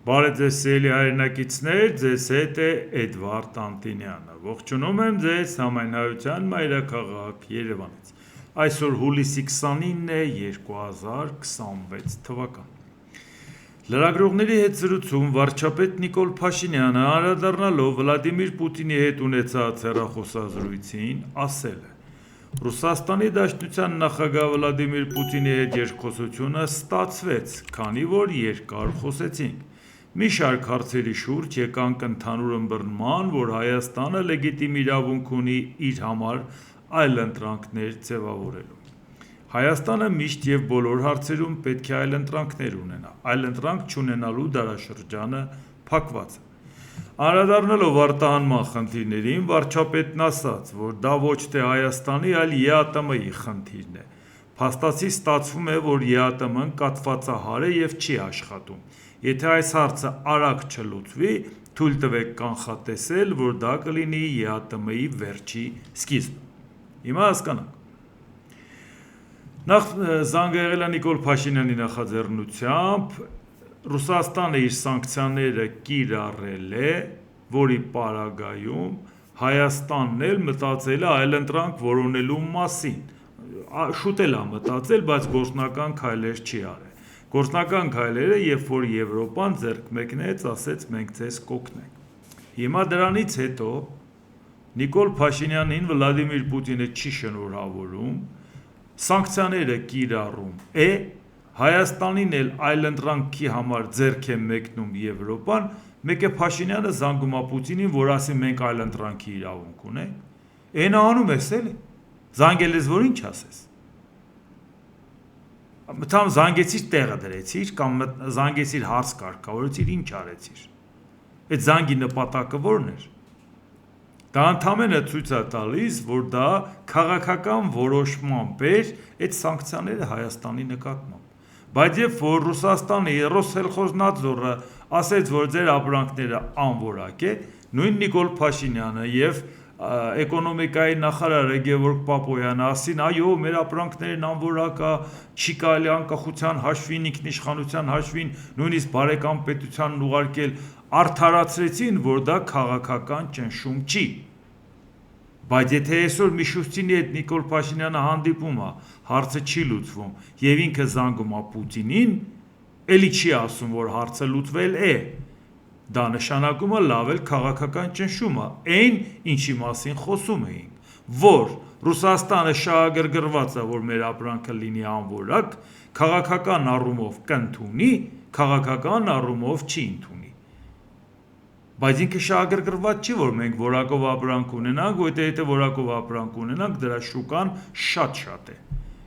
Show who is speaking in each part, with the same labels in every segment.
Speaker 1: Բարև ձեզ սիրելի հայրենակիցներ, ձեզ հետ է Էդվարդ Անտինյանը։ Ողջունում եմ ձեզ Համայնայության մայրաքաղաք Երևանից։ Այսօր հուլիսի 29 է 2026 թվական։ Լրագրողների հետ զրույցում վարչապետ Նիկոլ Փաշինյանը անդրադառնալով Վլադիմիր Պուտինի հետ ունեցած հեռախոսազրույցին ասել է. Ռուսաստանի Դաշնության նախագահ Վլադիմիր Պուտինի հետ երկխոսությունը ստացվեց, քանի որ երկար խոսեցինք։ Մի շարք հարցերի շուրջ եկանք ընդհանուր ըմբռնման, որ Հայաստանը լեգիտիմ իրավունք ունի իր համար այլընտրանքներ ձևավորելու։ Հայաստանը միշտ և բոլոր հարցերում պետք է այլընտրանքներ ունենա, այլընտրանք չունենալու դարաշրջանը փակված է։ Անդրադառնալով արտահանման խնդիրներին, վարչապետն ասաց, որ դա ոչ թե Հայաստանի, այլ ԵԱՏՄ-ի խնդիրն է։ Փաստացի ստացվում է, որ ԵԱՏՄ-ն կաթվածահար է և չի աշխատում։ Եթե այս հարցը արագ չլուծվի, թույլ տվեք կանխատեսել, որ դա կլինի ԵԱՏՄ-ի վերջի սկիզբը։ Հիմա հասկանանք։ Նախ զանգ եղել է Նիկոլ Փաշինյանի նախաձեռնությամբ, Ռուսաստանը իր սանկցիաները կիրառել է, որի պարագայում Հայաստանն էլ մտածել է այլընտրանք որոնելու մասին։ Շուտ էլ է մտածել, բայց գործնական քայլեր չի արել։ Գործնական քայլերը, երբ որ Եվրոպան ձեռք մեկնեց, ասեց մենք ձեզ կօգնենք։ Հիմա դրանից հետո Նիկոլ Փաշինյանին Վլադիմիր Պուտինը չի շնորհավորում, սանկցիաները կիրառում է, Հայաստանին էլ այլընտրանքի համար ձեռք է մեկնում Եվրոպան, մեկ է Փաշինյանը զանգում է Պուտինին, որ ասի մենք այլընտրանքի իրավունք ունենք։ Էն անում ես էլի։ Զանգել ես, որ ինչ ասես։ Մտամ զանգեցիր տեղը դրեցիր, կամ զանգեցիր հարց կարգավորեցիր, ինչ արեցիր։ Այդ զանգի նպատակը ո՞րն էր։ Դա ընդամենը ցույց է տալիս, որ դա քաղաքական որոշմամբ էր այդ սանկցիաները Հայաստանի նկատմամբ։ Բայց երբ որ Ռուսաստանի Ռոսելխոզնադզորը ասեց, որ ձեր ապրանքները անորակ է, նույն Նիկոլ Փաշինյանը և էկոնոմիկայի նախարարը Գևորգ Պապոյանը ասին, այո, մեր ապրանքներն անորակ է, չի կարելի անկախության հաշվին, ինքնիշխանության հաշվին, նույնիսկ բարեկամ պետությանն ուղարկել, արդարացրեցին, որ դա քաղաքական ճնշում չի։ Բայց եթե այսօր Միշուստինի հետ Նիկոլ Փաշինյանը հանդիպում է, հարցը չի լուծվում, և ինքը զանգում է Պուտինին, էլի չի ասում, որ հարցը լուծվել է, դա նշանակում է լավ էլ քաղաքական ճնշում է, այն ինչի մասին խոսում էինք, որ Ռուսաստանը շահագրգռված է, որ մեր ապրանքը լինի անորակ, քաղաքական առումով կընդունի, քաղաքական առումով չի ընդունի։ Բայց ինքը շահագրգռված չի, որ մենք որակով ապրանք ունենանք, որտեղ եթե որակով ապրանք ունենանք, դրա շուկան շատ է։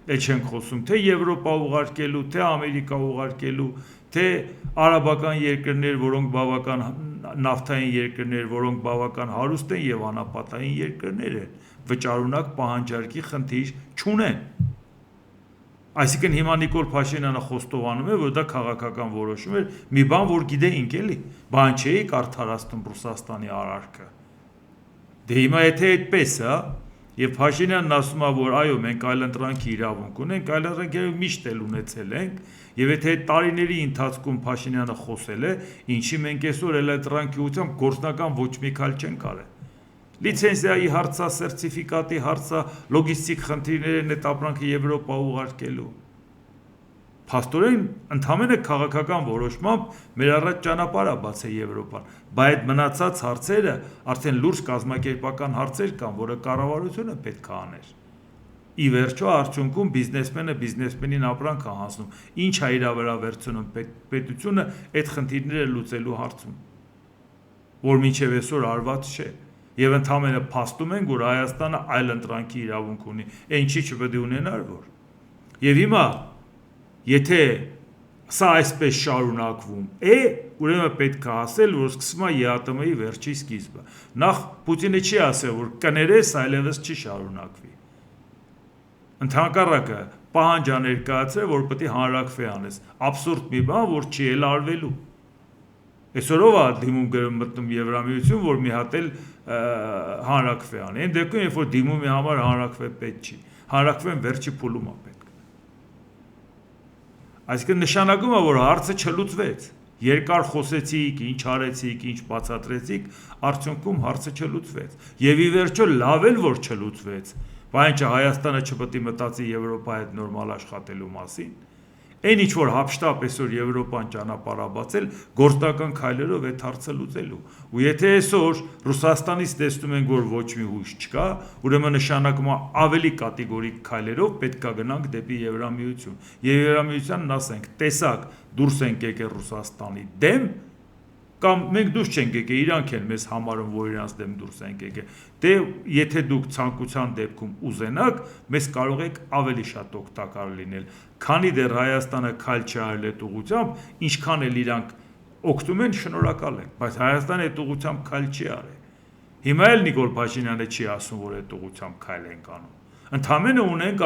Speaker 1: Այդ չենք խոսում թե Եվրոպա ուղարկելու, թե Ամերիկա ուղարկելու, թե արաբական երկրներ, որոնք բավական նավթային երկրներ, որոնք բավական հարուստ են և անապատային երկրներ են, վճարունակ պահանջարկի խնդիր չունեն։ Այսինքն հիմա Նիկոլ Փաշինյանը խոստովանում է, որ դա քաղաքական որոշում էր, մի բան, որ գիտեինք էլի, բան չէիք արդարացնում Ռուսաստանի արարքը։ Դե հիմա եթե այդպես է, և Փաշինյանն ասում է, որ այո, մենք այլընտրանքի իրավունք ունենք, այլընտրանքի միշտ էլ ունեցել ենք, և եթե այդ տարիների ընթացքում Փաշինյանը խոսել է, ինչի մենք այսօր այլընտրանքի ուղղությամբ գործնական ոչ մի քայլ չենք արել։ Լիցենզիայի հարցը, սերտիֆիկատի հարցը, լոգիստիկ խնդիրներ են այդ ապրանքը Եվրոպա ուղարկելու։ Փաստորեն ընդամենը քաղաքական որոշմամբ մեր առաջ ճանապարհ է բացել Եվրոպան, բայց այդ մնացած հարցերը արդեն լուրջ կազմակերպական հարցեր կան, որը կառավարությունը պետք է աներ։ Ի վերջո արդյունքում բիզնեսմենը բիզնեսմենին ապրանք է հանձնում, ինչ է իր վրա վերցնում պետությունը այդ խնդիրները լուծելու հարցում, որ մինչև այսօր արված չէ։ Եվ ընդամենը փաստում են, որ Հայաստանը այլընտրանքի իրավունք ունի, այն չի չպետք է ունենար որ։ Եվ հիմա, եթե սա այսպես շարունակվում է, ուրեմն պետք է ասել, որ սկսվում է ԵԱՏՄ-ի վերջի սկիզբը։ Նախ Պուտինը չի ասել, որ կներես, այլևս չի շարունակվի։ Ընդհակառակը պահանջ է ներկայացրել, որ պետք է հանրաքվե անես։ Աբսուրդ մի բան, որ չի էլ արվելու։ Այսօրով է դիմում մտնում Եվրամիություն, որ մի հատ էլ հանրաքվե անի։ Այն դեպքում, երբ որ դիմումի համար հանրաքվե պետք չի, հանրաքվեն վերջի փուլում է պետք։ Այսինքն նշանակում է, որ հարցը չլուծվեց։ Երկար խոսեցիք, ինչ արեցիք, ինչ բացատրեցիք, արդյունքում հարցը չլուծվեց։ Եվ ի վերջո լավ էլ որ չլուծվեց, բայց Հայաստանը չպետք է մտածի Եվրոպայի հետ նորմալ աշխատելու մասին։ Այն ինչ որ հապշտապ այսօր Եվրոպան ճանապարհաբացել գործնական քայլերով այդ հարցը լուծելու։ Ու եթե այսօր Ռուսաստանից տեսնում ենք, որ ոչ մի հույս չկա, ուրեմն նշանակում է ավելի կատեգորիկ քայլերով պետք է գնանք դեպի Եվրամիություն։ Եվ Եվրամիությանն ասենք, տեսակ, դուրս ենք եկել Ռուսաստանի դեմ, կամ մենք դուրս չենք եկել, իրանք են մեզ համարում, որ իրանց դեմ դուրս ենք եկել։ Դե եթե դուք ցանկության դեպքում ուզենաք, մեզ կարող եք ավելի շատ օգտակար լինել, քանի դեռ Հայաստանը քայլ չարել այդ ուղղությամբ, ինչքան էլ իրանք օգտում են, շնորհակալ ենք, բայց Հայաստանը այդ ուղղությամբ քայլ չի արել։ Հիմա էլ Նիկոլ Փաշինյանը չի ասում, որ այդ ուղղությամբ քայլ ենք անում։ Ընդհանրապես ունենք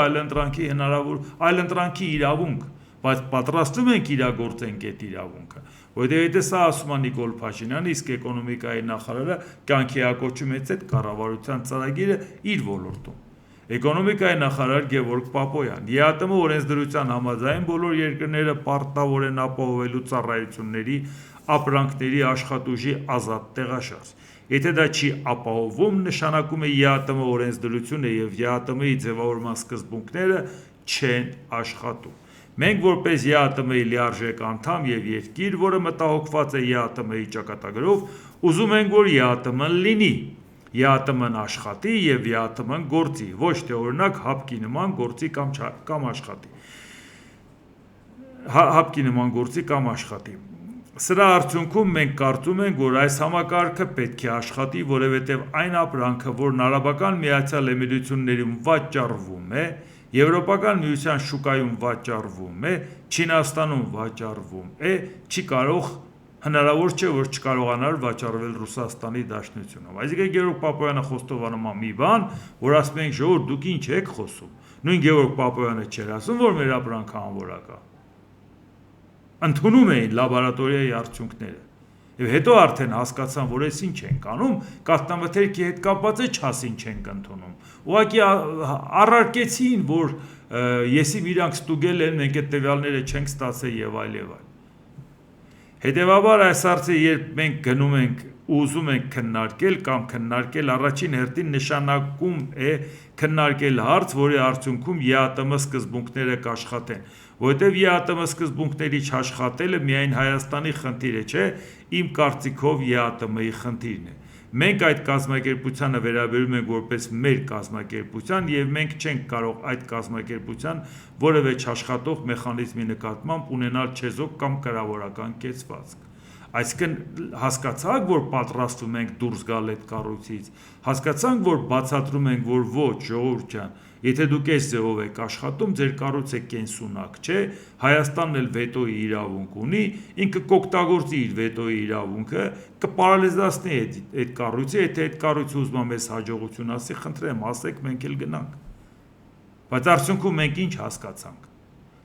Speaker 1: այլընտրանքի իրավունք, բայց պատրաստվում ենք իրագործենք այդ իրավունքը, որովհետև եթե սա ասում է Նիկոլ Փաշինյանը, իսկ էկոնոմիկայի նախարարը կյանքիակոչում է այդ կառավարության ծրագիրը իր ոլորտում։ Էկոնոմիկայի նախարար Գևորգ Պապոյան, ԵԱՏՄ օրենսդրության համաձայն բոլոր երկրները պարտավոր են ապահովելու ծառայությունների, ապրանքների, աշխատուժի ազատ տեղաշարժ։ Եթե դա չի ապահովում, նշանակում է ԵԱՏՄ օրենսդրությունը եւ ԵԱՏՄ-ի ձևավորման սկզբունքները չեն աշխատում։ Մենք որպես ԵԱՏՄ-ի լիարժեք անդամ եւ երկիր, որը մտահոգված է ԵԱՏՄ-ի ճակատագրով, ուզում ենք, որ ԵԱՏՄ-ն լինի, ԵԱՏՄ-ն աշխատի եւ ԵԱՏՄ-ն գործի, ոչ թե օրինակ հապկի նման գործի կամ աշխատի։ Հապկի նման գործի կամ աշխատի։ Սրա արդյունքում մենք կարծում ենք, որ այս համակարգը պետք է աշխատի, որովհետև այն ապրանքը, որն Արաբական Միացյալ Էմիրություններում վաճառվում է, Եվրոպական միության շուկայում վաճառվում է, Չինաստանում վաճառվում է, չի կարող, հնարավոր չէ, որ չկարողանար վաճառվել Ռուսաստանի Դաշնությունում։ Այսինքն Գևորգ Պապոյանը խոստովանում է մի բան, որ ասում ենք, ժողովուրդ, դուք ինչ եք խոսում։ Նույն Գևորգ Պապոյանը չէր ասում, որ մեր ապրանքը անորակ է։ Ընդունում էին լաբորատորիայի արդյունքները։ Եվ հետո արդեն հասկացան, որ այս ինչ ենք անում, կաթնամթերքի հետ կապված է չասին չենք ընդունում։ Ուղղակի առարկեցին, որ եսիմ իրանք ստուգել են, մենք այդ տվյալները չենք ստացել եւ այլ եւ այլ։ Հետևաբար այս հարցը երբ մենք գնում ենք ուզում ենք քննարկել կամ քննարկել առաջին հերթին նշանակում է քննարկել հարց, որի արդյունքում ԵԱՏՄ սկզբունքները կաշխատեն, որովհետև ԵԱՏՄ սկզբունքների չաշխատելը միայն Հայաստանի խնդիրը չէ, իմ կարծիքով ԵԱՏՄ-ի խնդիրն է։ Մենք այդ կազմակերպությանը վերաբերում ենք որպես մեր կազմակերպության եւ մենք չենք կարող այդ կազմակերպության որևէ չաշխատող մեխանիզմի նկատմամբ ունենալ չեզոք կամ կրավորական կեցվածք։ Այսինքն հասկացաք, որ պատրաստվում ենք դուրս գալ այդ կառույցից, հասկացանք, որ բացատրում ենք, որ ոչ, ժողովուրդ ջան, եթե դուք այս ձևով եք աշխատում, ձեր կառույցը կենսունակ չէ, Հայաստանն էլ վետոյի իրավունք ունի, ինքը կօգտագործի իր վետոյի իրավունքը, կպարալիզացնի այդ կառույցը, եթե այդ կառույցը ուզում է մեզ հաջողություն ասի, խնդրեմ, ասեք, մենք էլ գնանք։ Բայց արդյունքում մենք ինչ հասկացանք։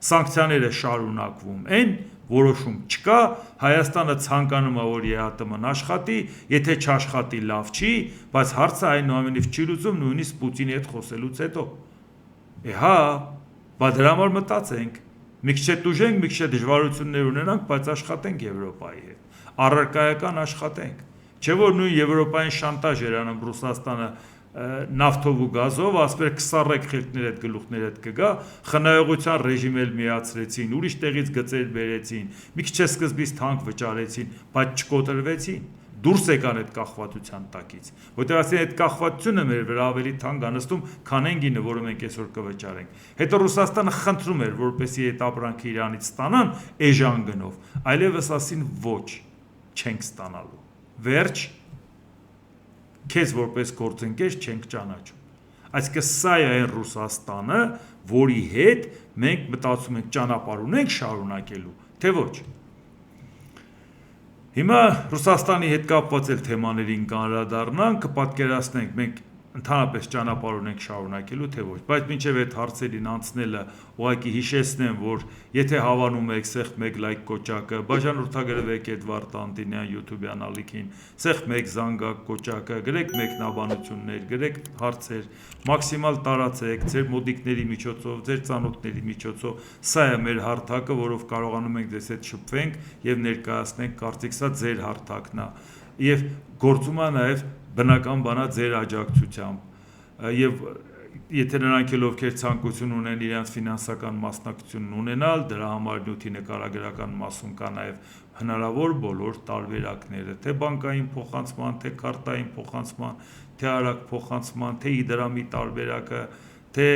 Speaker 1: Սանկցիաները շարունակվում են, որոշում չկա, Հայաստանը ցանկանում է, որ ԵԱՏՄ-ն աշխատի, եթե չաշխատի լավ չի, բայց հարցը այնուամենայնիվ չի լուծում նույնիսկ Պուտինի հետ խոսելուց հետո։ Հա, բայց դրա համար մտածենք, մի քիչ տուժենք, մի քիչ դժվարություններ ունենանք, բայց աշխատենք Եվրոպայի հետ, առարկայական աշխատենք։ Չէ՞ որ նույն Եվրոպային շանտաժ էր անում Ռուսաստանը նավթով ու գազով, ասպեր կսառեք խելքներ այդ գլուխներ հետ կգա, խնայողության ռեժիմ էլ միացրեցին, ուրիշ տեղից գծեր բերեցին, մի քիչ սկզբից թանկ վճարեցին, բայց չկոտրվեցին, դուրս եկան այդ կախվածության տակից, որտեղ ասեն այդ կախվածությունը մեր վրա ավելի թանկ անստում, քան այն գինը, որը մենք այսօր կվճարենք։ Հետո Ռուսաստանը խնդրում էր, որպեսզի այդ ապրանքը Իրանից ստանան էժան գնով, այլևս ասին ոչ, չենք ստանալու։ Վերջ քեզ որպես գործընկեր չենք ճանաչում։ Այսինքն սա է այն Ռուսաստանը, որի հետ մենք մտածում ենք ճանապարհ ունենք շարունակելու, թե ոչ։ Հիմա Ռուսաստանի հետ կապված էլ թեմաներին կանդրադառնանք, կպատկերացնենք, մենք ընդհանրապես ճանապարհ ունենք շարունակելու, թե ոչ, բայց մինչև այդ հարցերին անցնելը ուղղակի հիշեցնեմ, որ եթե հավանում եք, սեղմ եք լայք կոճակը, բաժանորդագրվեք Էդվարդ Անտինյան YouTube-յան ալիքին, սեղմ եք զանգակ կոճակը, գրեք մեկնաբանություններ, գրեք հարցեր, մաքսիմալ տարածեք ձեր մոդիկների միջոցով, ձեր ծանոթների միջոցով, սա է մեր հարթակը, որով կարողանում ենք ձեզ հետ շփվենք եւ ներկայացնենք կարծիք, սա ձեր հարթակն է եւ գործում է նաեւ բնական բանա ձեր աջակցությամբ եւ եթե նրանք էլ ովքեր ցանկություն ունեն իրենց ֆինանսական մասնակցությունն ունենալ, դրա համար նյութի նկարագրական մասում կա նաեւ հնարավոր բոլոր տարբերակները, թե բանկային փոխանցման, թե քարտային փոխանցման, թե արագ փոխանցման, թե իդրամի տարբերակը, թե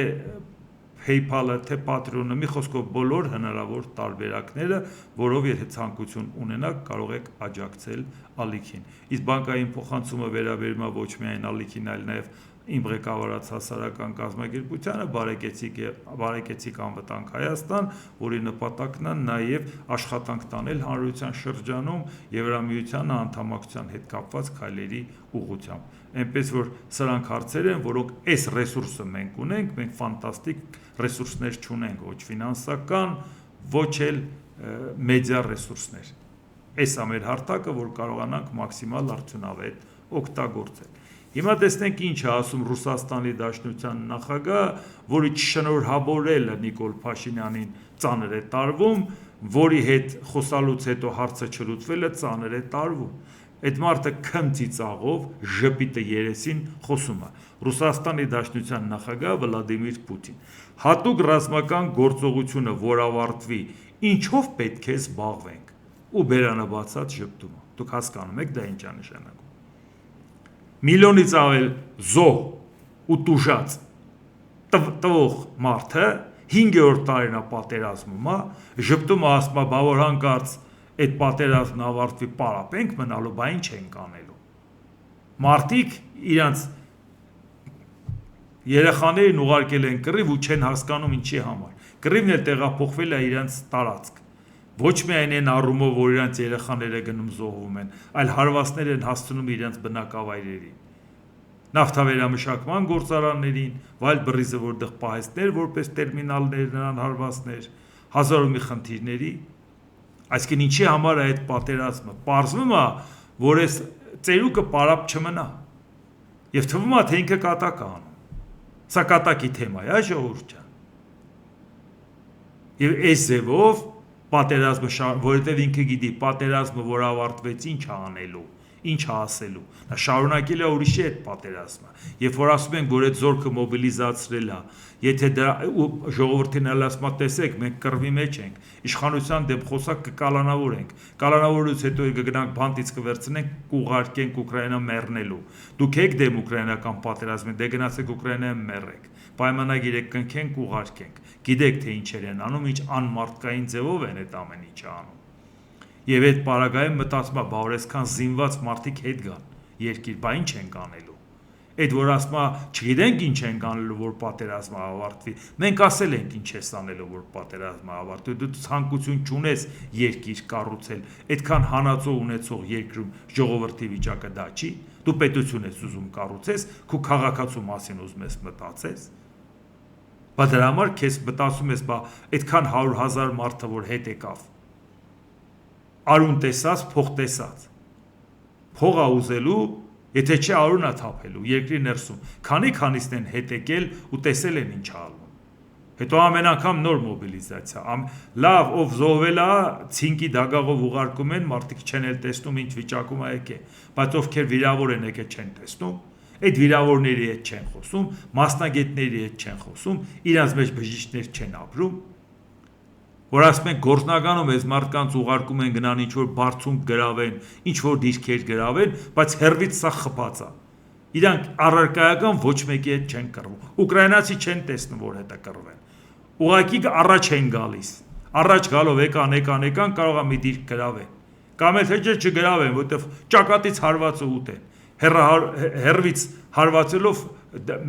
Speaker 1: PayPal-ը, թե Patreon-ը, մի խոսքով բոլոր հնարավոր տարբերակները, որով եթե ցանկություն ունենաք, կարող եք աջակցել ալիքին։ Իսկ բանկային փոխանցումը վերաբերում է ոչ միայն ալիքին, այլ նաև իմ ղեկավարած հասարակական կազմակերպությանը Բարեկեցիկ անվտանգ Հայաստան, որի նպատակն է նաև աշխատանք տանել հանրության շրջանում Եվրամիության անդամակցության հետ կապված քայլերի ուղղությամբ։ Այնպես որ սրանք հարցեր են, որոնք այս ռեսուրսը մենք ունենք, մենք ֆանտաստիկ ռեսուրսներ չունենք, ոչ ֆինանսական, ոչ էլ մեդիա ռեսուրսներ։ Այս է մեր հարթակը, որ կարողանանք մաքսիմալ արդյունավետ օգտագործել։ Հիմա տեսնենք ինչ է ասում Ռուսաստանի Դաշնության նախագահ, որի շնորհավորելը Նիկոլ Փաշինյանին ծանր է տարվում, որի հետ խոսալուց հետո հարցը չլուծվելը ծանր է տարվում։ Այդ մարդը քմծիծաղով ժպիտը երեսին խոսում է։ Ռուսաստանի Դաշնության նախագահ Վլադիմիր Պուտին։ Հատուկ ռազմական գործողությունը, որ ավարտվի, ինչով պետք է զբաղվենք։ Ու բերանը բացած ժպտում է։ Դուք հասկանում եք դա ինչ է նշանակում։ Միլիոնից ավել զոհ ու տուժած տվող մարդը 5-րդ տարին է պատերազմում, ժպտում է, ասում է, բա որ հանկարծ այդ պատերազմն ավարտվի պարապենք մնալու, բա ինչ ենք անելու։ Մարդիկ իրանց երեխաներին ուղարկել են կռիվ ու չեն հասկանում ինչի համար։ Կռիվն էլ տեղափոխվել է իրանց տարածք։ Ոչ միայն այն առումով, որ իրանց երեխաները գնում զոհվում են, այլ հարվածներ են հասցնում իրանց բնակավայրերին։ Նավթավերամշակման գործարաններին, վայել բռիզը որտեղ պահեստներ, որպես տերմինալներ, նրան հարվածներ, հազար ու մի խնդիրների։ Այսինքն ինչի համար է այդ պատերազմը։ Պարզվում է, որ այս ծերուկը պարապ չմնա։ Եվ թվում է, թե ինքը կատակ է անում։ Սա կատակի թեմա է, ժողովուրդ ջան։ Եվ այս ձևով պատերազմը, որովհետև ինքը գիտի պատերազմը, որ ավարտվեց, ինչ է անելու, ինչ է ասելու։ Նա շարունակել է ուրիշի այդ պատերազմը։ Երբ որ ասում ենք, որ այդ զորքը մոբիլիզացրել է, եթե դրա ժողովրդին ասում տեսեք, մենք կռվի մեջ ենք, իշխանության դեմ խոսակ կկալանավորենք, կալանավորելուց հետո կգնանք բանտից կվերցնենք, կուղարկենք Ուկրաինա մեռնելու։ Դուք եք դեմ ուկրաինական պատերազմին, դե գնացեք Ուկրաինայում մեռեք։ Պայմանագիր եք կնքենք, կուղարկենք։ Գիտեք թե ինչեր են անում, ինչ անմարդկային ձևով են այդ ամեն ինչը անում։ Եվ այդ պարագայում մտածում է, բա որ այսքան զինված մարդիկ հետ գան երկիր, բա ինչ ենք անելու։ Այդ որ ասում է, չգիտենք ինչ ենք անելու, որ պատերազմը ավարտվի։ Մենք ասել ենք ինչ ես անելու, որ պատերազմը ավարտվի։ Դու ցանկություն չունես երկիր կառուցել, այդքան հանածո ունեցող երկրում ժողովրդի վիճակը դա չի։ Դու պետություն ես ուզում կառուցես, քո քաղաքացու մասին ուզում ես մտածես։ Բա դրա համար քեզ մտածում ես, բա այդքան 100,000 մարդը որ հետ եկավ։ Արուն տեսած, փող տեսած։ Փող ուզելու, եթե չէ արունա թափելու երկրի ներսում։ Քանիսն են հետ եկել ու տեսել են ինչ ալում։ Հետո ամեն անգամ նոր մոբիլիզացիա։ Լավ, ով զոհվել է, ցինկի դագաղով ուղարկում են, մարդիկ չեն էլ տեսնում ինչ վիճակում է եկել, բայց ովքեր վիրավոր են եկել չեն տեսնում։ Այդ վիրավորների հետ չեն խոսում, մասնագետների հետ չեն խոսում, իրանց մեջ բժիշկներ չեն ապրում։ Որ ասում են գործնականում այս մարդկանց ուղարկում են գնան ինչ որ բարձունք գրավեն, ինչ որ դիրքեր գրավեն, բայց հերվից սա խփած է։ Իրանք առարկայական ոչ մեկի հետ չեն կռվում։ Ուկրաինացի չեն տեսնում, որ հետը կռվեն։ Ուղղակի առաջ են գալիս։ Առաջ գալով եկան, կարող է մի դիրք գրավեն։ Կամ էլ թե չգրավեն, որտեվ ճակատից հարվածը ուտեն։ Հերվից հարվածելով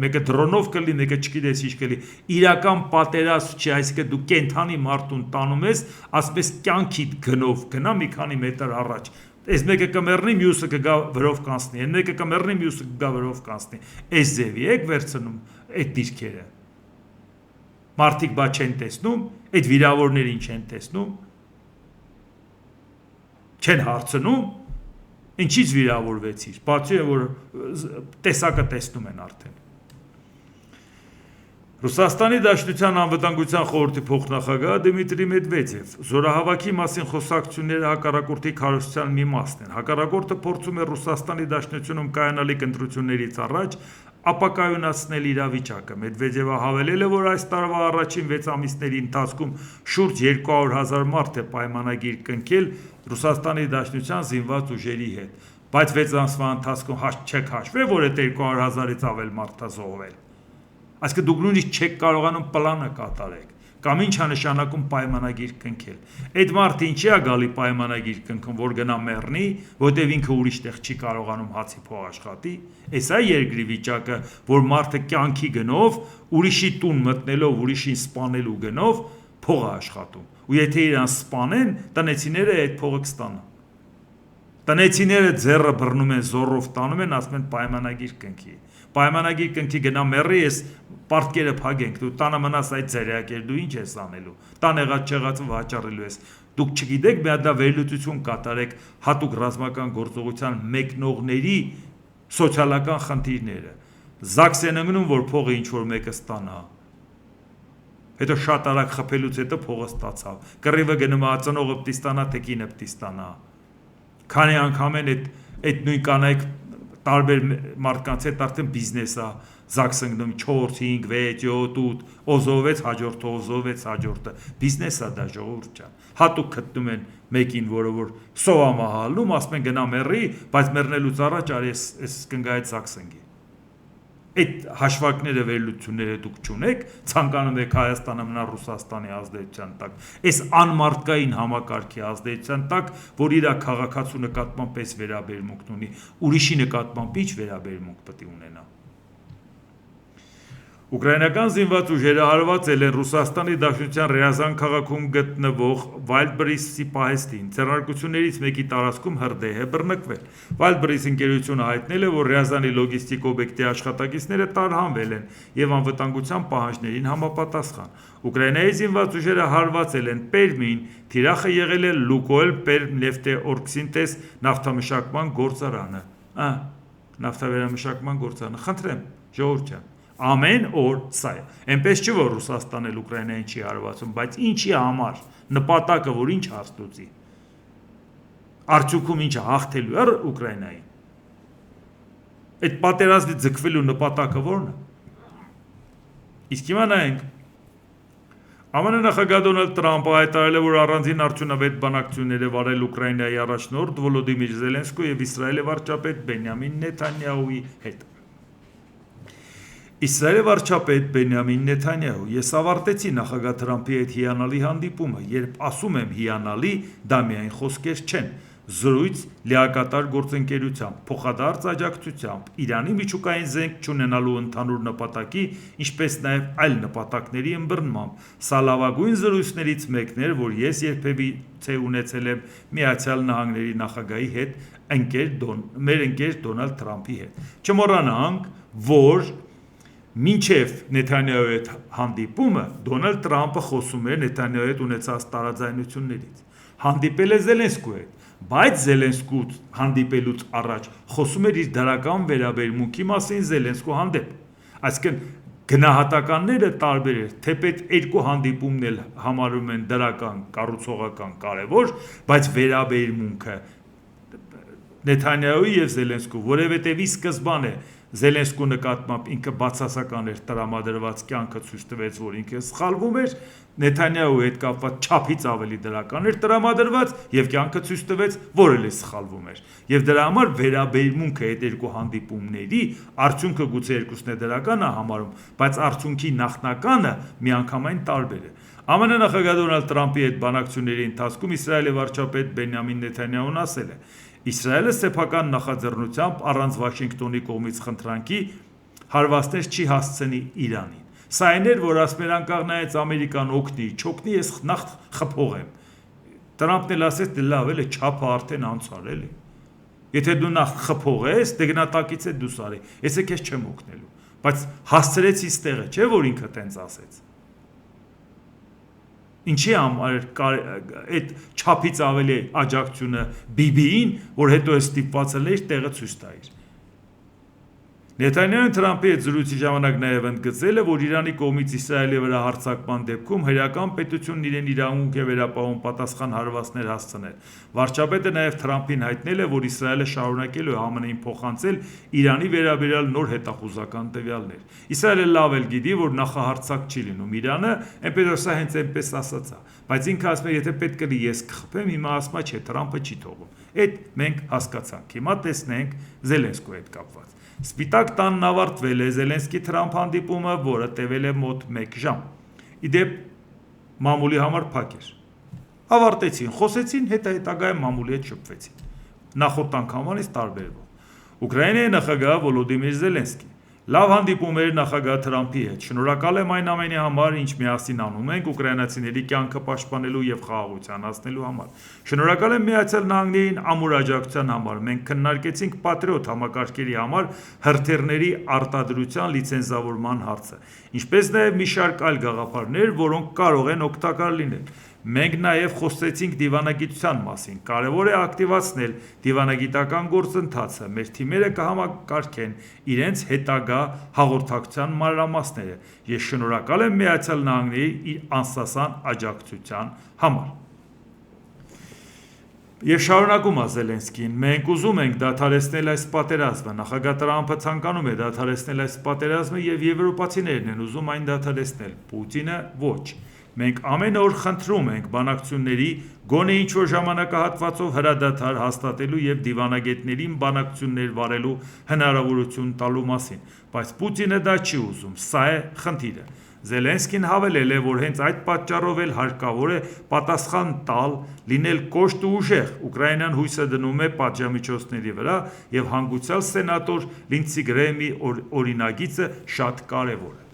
Speaker 1: մեկը դրոնով կլի, մեկը չգիտես ինչ կլի։ Իրական պատերազմ չի, այսինքն դու կենթանի մարդուն տանում ես, ասպես կյանքիդ գնով գնա մի քանի մետր առաջ, Այս մեկը կմեռնի, մյուսը կգա վրով կանցնի, այն մեկը կմեռնի, մյուսը կգա վրով կանցնի։ Այս ձևի եք վերցնում այդ դիրքերը։ Մարդիկ բա չեն տեսնում, այդ վիրավորներին չեն տեսնում, չեն հարցնում, ինչից վիրավորվեցիր, բացի որ տեսակը տեսնում են արդեն։ Ռուսաստանի Դաշնության անվտանգության խորհրդի փոխնախագահ Դմիտրի Մեդվեդև զորահավաքի մասին խոսակցությունները հակառակորդի քարոզության մի մասն են։ Հակառակորդը փորձում է Ռուսաստանի Դաշնությունում կայանալիք ընտրություններից առաջ ապակայունացնել իրավիճակը։ Մեդվեդևը հավելել է, որ այս տարվա առաջին 6 ամիսների ընթացքում շուրջ 200,000 մարդ է պայմանագիր կնքել Ռուսաստանի Դաշնության զինված ուժերի հետ, բայց 6 ամսվա ընթացքում չեք հաշվել, որ այդ 200,000-ից ավել մարդ է զոհվել։ Այսինքն դուք նույնիսկ չեք կարողանում պլանը կատարեք, կամ ինչ է նշանակում պայմանագիր կնքել։ Այդ մարդը ինչի է գալի պայմանագիր կնքում, որ գնա մեռնի, որտեվ ինքը ուրիշ տեղ չի կարողանում հացի փող աշխատի։ Այս է երկրի վիճակը, որ մարդը կյանքի գնով, ուրիշի տուն մտնելով, ուրիշին սպանելու գնով փող է աշխատում։ Ու եթե իրան սպանեն, տնեցիները այդ փողը կստանան։ Տնեցիները ձեռը բռնում են, զոռով տանում են, ասում են պայմանագիր կնքի։ Պայմանագիր կնքի գնա մեռի, ես պարտքերը փագենք, դու տանը մնաս այդ ձերյակեր, դու ինչ ես անելու, տան եղած չեղածը վաճառելու ես։ Դուք չգիտեք, մի հատ վերլուծություն կատարեք հատուկ ռազմական գործողության մեկնողների սոցիալական խնդիրները։ Զաքս են ընկնում, որ փողը ինչ որ մեկը ստանա։ Հետո շատ արագ խփելուց հետո փողը ստացավ։ Կռիվը գնում է ծնողը պիտի ստանա, թե կինը պիտի ստանա։ Քանի անգամ են այդ նույն կանայք տարբեր մարդկանց հետ արդեն բիզնես է, զաքս ընկնում 4, 5, 6, 7, 8, օզովեց հաջորդը, օզովեց հաջորդը, բիզնես է դա ժողովուրդ ջան։ Հատուկ գտնում են մեկին, որը որ սովամահալում, ասում են գնա մեռի, բայց մեռնելուց առաջ արի այս կնգայից զաքս ընկի։ Այդ հաշվարկները վերլուծությունները դուք չունեք, ցանկանում եք Հայաստանը մնա Ռուսաստանի ազդեցության տակ։ Այս անմարդկային համակարգի ազդեցության տակ, որ իր քաղաքացու նկատմամբ պես վերաբերմունք ունի, ուրիշի նկատմամբ ինչ վերաբերմունք պետք է ունենա։ Ուկրաինական զինված ուժերը հարվածել են Ռուսաստանի Դաշնության Ռեազան քաղաքում գտնվող Վայլդբրիսի պահեստին։ Ձեռնարկություններից մեկի տարածքում հրդեհ է բռնկվել։ Վայլդբրիս ընկերությունը հայտնել է, որ Ռեազանի լոգիստիկ օբյեկտի աշխատակիցները տարհանվել են եւ անվտանգության պահանջներին համապատասխան։ Ուկրաինայի զինված ուժերը հարվածել են Պերմին, թիրախը եղել է Լուկոյլ Պերմնեֆտեօրգսինտեզ նավթամշակման գործարանը։ Նավթավերամշակման գործարանը։ Խնդրեմ, ժողովուրդ ջան, ամեն օր սա է։ Էնպես չի, որ Ռուսաստանն էլ Ուկրաինային չի հարվածում, բայց ինչի համար, նպատակը որ ինչ հաստուծի։ Արդյունքում ինչը հաղթելու է Ուկրաինային։ Այդ պատերազմի ձգվելու նպատակը ո՞րն է։ Իսկ հիմա նայենք։ ԱՄՆ նախագահ Դոնալդ Տրամպը հայտարարել է, որ առանձին արդյունավետ բանակցություններ է վարել Ուկրաինայի առաջնորդ Վոլոդիմիր Զելենսկու եւ Իսրայելի վարչապետ Բենյամին Նեթանյահուի հետ։ Իսրայելի վարչապետ Բենյամին Նեթանյահու, ես ավարտեցի նախագահ Թրամփի հետ հիանալի հանդիպումը, երբ ասում եմ հիանալի, դա միայն խոսքեր չեն, զրույց լիակատար գործընկերությամբ, փոխադարձ աջակցությամբ, Իրանի միջուկային զենք չունենալու ընդհանուր նպատակի, ինչպես նաև այլ նպատակների ըմբռնմամբ։ Սա լավագույն զրույցներից մեկն էր, որ ես երբևէ ունեցել եմ Միացյալ Նահանգների նախագահի հետ, մեր ընկեր Դոնալդ Տրամփի հետ։ Չմոռանանք, որ մինչև Նեթանյահուի հետ հանդիպումը Դոնալդ Տրամփը խոսում էր Նեթանյահուի հետ ունեցած տարաձայնություններից։ Հանդիպել է Զելենսկու հետ, բայց Զելենսկու հանդիպելուց առաջ խոսում էր իր դրական վերաբերմունքի մասին Զելենսկու հանդեպ։ Այսինքն գնահատականները տարբեր էր, թեպետ երկու հանդիպումն էլ համարում են դրական, կառուցողական կարևոր, բայց վերաբերմունքը Նեթանյահուի եւ Զելենսկու, որովհետեւ ի սկզբանե Զելենսկու նկատմամբ ինքը բացասական էր տրամադրված կյանքը ցույց տվեց, որ ինքը սխալվում էր, Նեթանյահուի հետ կապված չափից ավելի դրական էր տրամադրված եւ կյանքը ցույց տվեց, որ էլ սխալվում էր։ Եվ դրա համար վերաբերմունքը այդ երկու հանդիպումների արդյունքը գուցե երկուսն է դրական է համարում, բայց արդյունքի նախնականը միանգամայն տարբեր է։ ԱՄՆ նախագահ Դոնալդ Տրամփի հետ բանակցությունների ընթացքում Իսրայելի վարչապետ Բենյամին Նեթանյահուն ասել է. Իսրայելը սեփական նախաձեռնությամբ առանց Վաշինգտոնի կողմից խնդրանքի հարվածներ չի հասցնի Իրանին։ Սա այն էր, որ ասում էր անկախ նայած Ամերիկան օգնի, չօգնի, ես նախ խփող եմ։ Տրամպն էլ ասեց դե լավ էլի չափը արդեն անցար էլի։ Եթե դու նախ խփող ես, դե գնատակից է դու սարի։ Ես է քեզ չեմ օգնելու։ Բայց հասցրեց ինձ տեղը, չէ՞ որ ինքը տենց ասեց։ Ինչի համար այդ չափից ավելի աջակցությունը BB-ին, որ հետո է ստիպված էր տեղը ցույց տայր։ Նեթանյահուն Թրամփի հետ զրույցի ժամանակ նաև ընդգծել է, որ Իրանի կողմից Իսրայելի վրա հարձակման դեպքում հերական պետությունն իրեն իրավունք է վերապահում պատասխան հարվածներ հասցնել։ Վարչապետը նաև Թրամփին հայտնել է, որ Իսրայելը շարունակելու է ԱՄՆ-ին փոխանցել Իրանի վերաբերյալ նոր հետախուզական տվյալներ։ Իսրայելը լավ էլ գիտի, որ նախահարձակ չի լինում Իրանը, այնպես որ սա հենց այնպես ասած է, բայց ինքը ասում է, եթե պետք է ես կխփեմ, հիմա ասում է, չէ, Թրամփը չի թողում։ Այդ մենք հասկացանք։ Հիմա տեսնենք Զելենսկու հետ կապված։ Սպիտակ տանն ավարտվել է Զելենսկի-Թրամփ հանդիպումը, որը տևել է մոտ 1 ժամ։ Իդեպ մամուլի համար փակ էր։ Ավարտեցին, խոսեցին, հետագայում մամուլի հետ շփվեցին։ Նախորդ անգամից տարբերվող։ Ուկրաինայի նախագահ Վոլոդիմիր Զելենսկի լավ հանդիպում էր նախագահ Թրամփի հետ։ Շնորհակալ եմ այն ամենի համար, ինչ միասին անում ենք ուկրաինացիների կյանքը պաշտպանելու եւ խաղաղության հասնելու համար։ Շնորհակալ եմ Միացյալ Նահանգներին ամուր աջակցության համար։ Մենք քննարկեցինք Patriot համակարգերի համար հրթիռների արտադրության լիցենզավորման հարցը, ինչպես նաեւ մի շարք այլ գաղափարներ, որոնք կարող են օգտակար լինել։ Մենք նաև խոսեցինք դիվանագիտության մասին։ Կարևոր է ակտիվացնել դիվանագիտական գործընթացը։ Մեր թիմերը կհամակարգեն իրենց հետագա հաղորդակցության մանրամասները։ Ես շնորհակալ եմ Միացյալ Նահանգների իր անսասան աջակցության համար։ Եվ շարունակում է Զելենսկին, մենք ուզում ենք դադարեցնել այս պատերազմը, նախագահ Տրամփը ցանկանում է դադարեցնել այս պատերազմը եւ եվրոպացիներն են ուզում այն դադարեցնել, Պուտինը ոչ։ Մենք ամեն օր խնդրում ենք բանակցությունների գոնե ինչ-որ ժամանակահատվածով հրադադար հաստատելու եւ դիվանագետներին բանակցություններ վարելու հնարավորություն տալու մասին, բայց Պուտինը դա չի ուզում, սա է խնդիրը։ Զելենսկին հավելել է, որ հենց այդ պատճառով էլ հարկավոր է պատասխան տալ, լինել կոշտ ու ուժեղ։ Ուկրաինան հույսը դնում է պատժամիջոցների վրա եւ հանգուցյալ սենատոր Լինդսի Գրեհեմի օրինագիծը շատ կարեւոր է։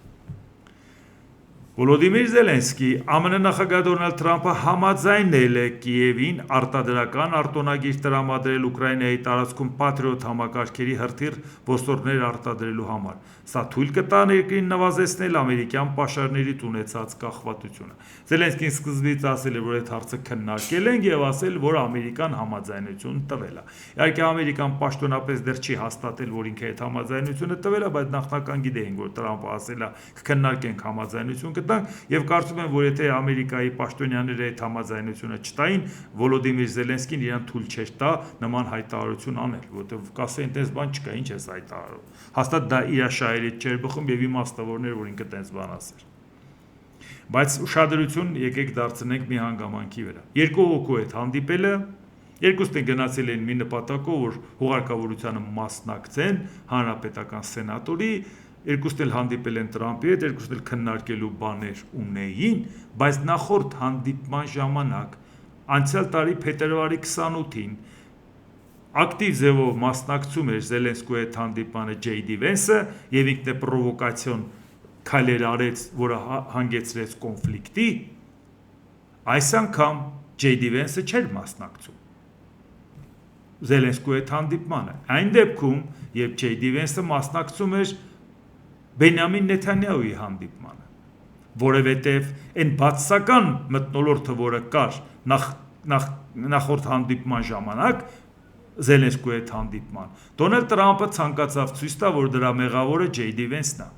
Speaker 1: Վոլոդիմիր Զելենսկի ԱՄՆ նախագահ Դոնալդ Թրամփը համաձայնել է Կիևին արտադրական արտոնագիր տրամադրել Ուկրաինայի տարածքում Patriot համակարգերի հրթիռ ոսորներ արտադրելու համար։ Սա թույլ կտա երկրին նվազեցնել ամերիկյան պաշարներից ունեցած կախվածությունը։ Զելենսկին սկզբից ասել է, որ այդ հարցը քննարկել են եւ ասել, որ Ամերիկան համաձայնություն տվել է։ Իհարկե ամերիկան պաշտոնապես դեռ չի հաստատել, որ ինքը այդ համաձայնությունը տվել է, բայց նախնական գիտեին, որ Տրամփը ասել է, կքննարկենք համաձայնություն եւ կարծում եմ, որ եթե Ամերիկայի պաշտոնյաները այդ համաձայնությունը չտային, Վոլոդիմիր Զելենսկին իրան թույլ չէր տա նման հայտարարություն անել, որովհետեւ կասեն, այդպես բան չկա, ինչ ես հայտարարում։ Հաստատ դա իր շահերից չէր բխում եւ իմաստավորներ, որ ինքը այդպես բան ասեր։ Բայց ուշադրություն եկեք դարձնենք մի հանգամանքի վրա։ Երկու հոգու հետ հանդիպելը, երկուսն են գնացել են մի նպատակով, որ հուղարկավորությանը մասնակցեն հանրապետական սենատորի, երկուսն էլ հանդիպել են Տրամփի հետ, երկուսն էլ քննարկելու բաներ ունեին, բայց նախորդ հանդիպման ժամանակ անցյալ տարի փետրվարի 28-ին ակտիվ ձևով մասնակցում էր Զելենսկու հետ հանդիպանը JD Vance-ը եւ ինքն է պրովոկացիոն քայլեր արեց, որը հանգեցրեց կոնֆլիկտի, այս անգամ JD Vance-ը չէր մասնակցում Զելենսկու հետ հանդիպմանը։ Այն դեպքում, երբ JD Vance-ը մասնակցում էր Բենյամին Նեթանյահուի հանդիպմանը, որովհետև այն բացասական մթնոլորտը, որը կար նախորդ հանդիպման ժամանակ Զելենսկու հետ հանդիպման, Դոնալդ Տրամփը ցանկացավ ցույց տա, որ դրա մեղավորը JD Vance-ն է,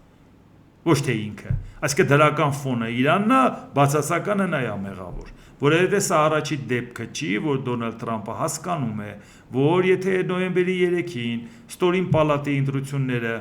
Speaker 1: ոչ թե ինքը։ Այսինքն դրական ֆոնը Իրանն է, բացասականը նա է մեղավոր, որովհետև սա առաջի դեպքը չի, որ Դոնալդ Տրամփը հասկանում է, որ եթե նոյեմբերի 3-ին ստորին պալատի ընտրությունները